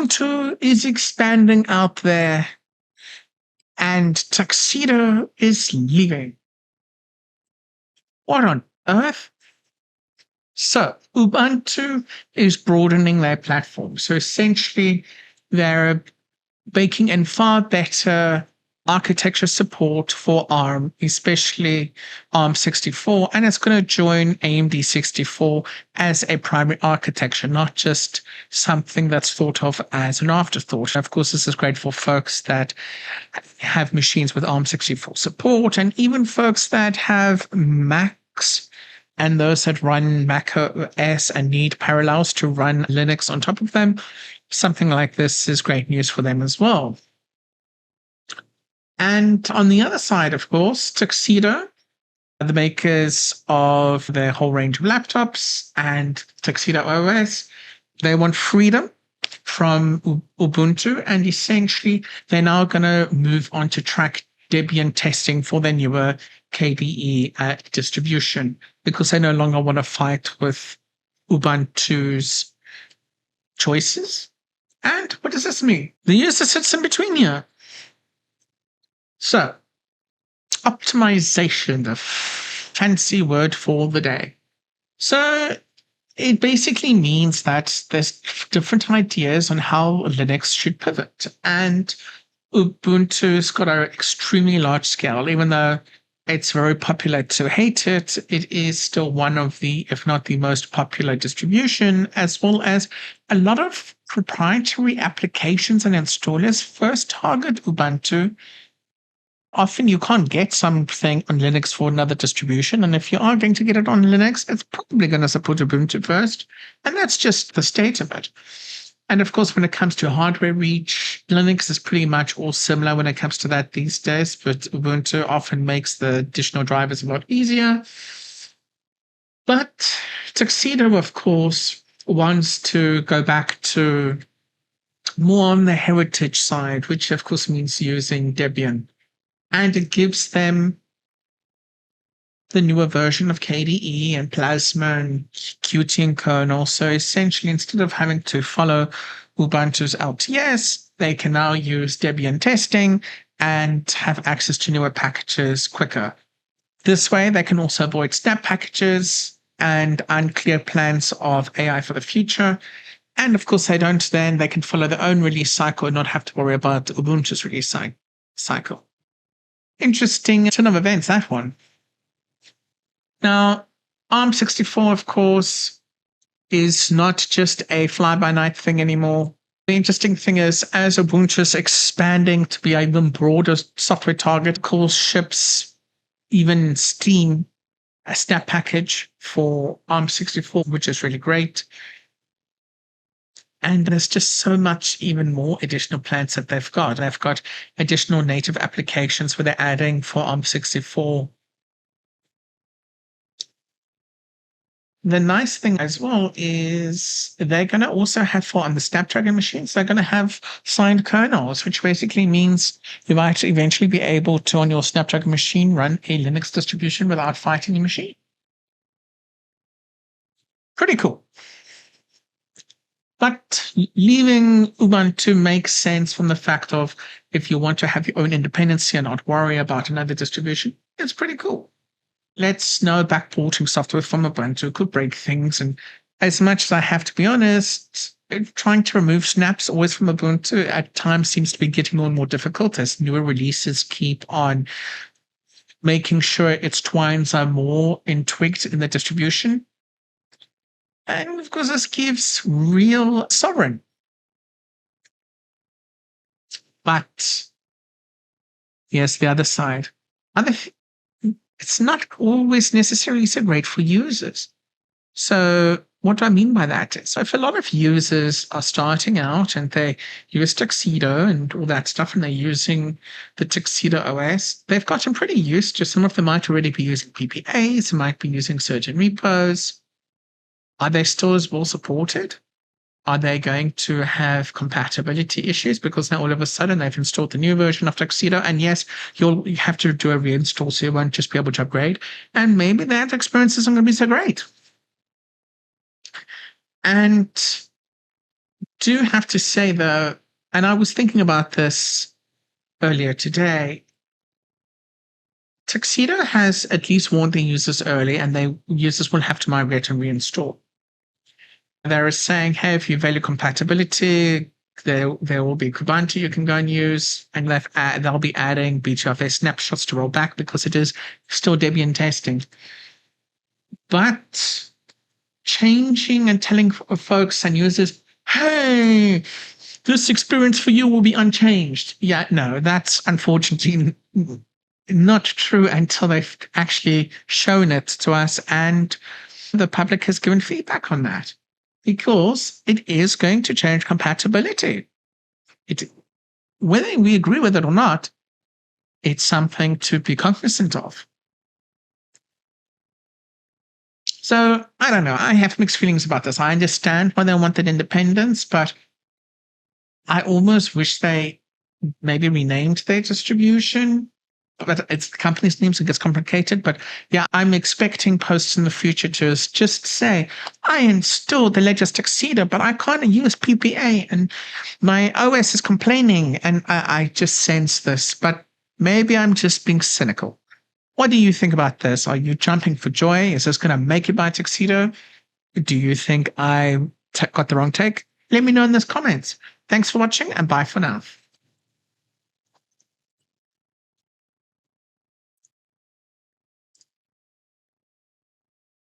Ubuntu is expanding out there, and TUXEDO is leaving. What on earth? So Ubuntu is broadening their platform. So essentially, they're baking in far better architecture support for ARM, especially ARM64, and it's going to join AMD 64 as a primary architecture, not just something that's thought of as an afterthought. Of course, this is great for folks that have machines with ARM64 support, and even folks that have Macs and those that run Mac OS and need parallels to run Linux on top of them. Something like this is great news for them as well. And on the other side, of course, TUXEDO, the makers of their whole range of laptops, and TUXEDO OS, they want freedom from Ubuntu, and essentially they're now going to move on to track Debian testing for their newer KDE distribution, because they no longer want to fight with Ubuntu's choices. And what does this mean? The user sits in between here. So, optimization, the fancy word for the day. So, it basically means that there's different ideas on how Linux should pivot. And Ubuntu's got an extremely large scale, even though it's very popular to hate it, it is still one of the, if not the most popular distribution, as well as a lot of proprietary applications and installers first target Ubuntu. Often you can't get something on Linux for another distribution, and if you are going to get it on Linux, it's probably going to support Ubuntu first, and that's just the state of it. And of course, when it comes to hardware reach, Linux is pretty much all similar when it comes to that these days, but Ubuntu often makes the additional drivers a lot easier. But TUXEDO, of course, wants to go back to more on the heritage side, which of course means using Debian. And it gives them the newer version of KDE and Plasma and Qt and Kernel. So essentially, instead of having to follow Ubuntu's LTS, they can now use Debian Testing and have access to newer packages quicker. This way, they can also avoid snap packages and unclear plans of AI for the future. And of course, they can follow their own release cycle and not have to worry about Ubuntu's release cycle. Interesting turn of events, that one. Now, ARM64, of course, is not just a fly-by-night thing anymore. The interesting thing is, as Ubuntu is expanding to be an even broader software target, calls ships even Steam a snap package for ARM64, which is really great. And there's just so much even more additional plans that they've got. They've got additional native applications where they're adding for ARM64. The nice thing as well is they're going to also have on the Snapdragon machines, they're going to have signed kernels, which basically means you might eventually be able to, on your Snapdragon machine, run a Linux distribution without fighting your machine. Pretty cool. But leaving Ubuntu makes sense from the fact of if you want to have your own independency and not worry about another distribution, it's pretty cool. Let's know backporting software from Ubuntu could break things. And as much as I have to be honest, trying to remove snaps always from Ubuntu at times seems to be getting more and more difficult as newer releases keep on making sure its twines are more entwigged in the distribution. And of course, this gives real sovereign. But here's the other side. It's not always necessarily so great for users. So what do I mean by that? So if a lot of users are starting out and they use TUXEDO and all that stuff, and they're using the TUXEDO OS, they've gotten pretty used to, some of them might already be using PPAs, they might be using certain repos. Are they still as well supported? Are they going to have compatibility issues because now all of a sudden they've installed the new version of TUXEDO? And yes, you have to do a reinstall, so you won't just be able to upgrade. And maybe that experience isn't going to be so great. And do have to say, though, and I was thinking about this earlier today, TUXEDO has at least warned the users early, and the users will have to migrate and reinstall. They're saying, hey, if you value compatibility, there will be Ubuntu you can go and use, and they'll be adding Btrfs snapshots to roll back because it is still Debian testing. But changing and telling folks and users, hey, this experience for you will be unchanged. Yeah, no, that's unfortunately not true until they've actually shown it to us and the public has given feedback on that, because it is going to change compatibility. Whether we agree with it or not, it's something to be cognizant of. So I don't know. I have mixed feelings about this. I understand why they wanted independence, but I almost wish they maybe renamed their distribution. But it's the company's name, so it gets complicated. But yeah, I'm expecting posts in the future to just say, I installed the latest TUXEDO, but I can't use PPA and my OS is complaining. And I just sense this, but maybe I'm just being cynical. What do you think about this? Are you jumping for joy? Is this going to make you buy TUXEDO? Do you think I got the wrong take? Let me know in the comments. Thanks for watching and bye for now.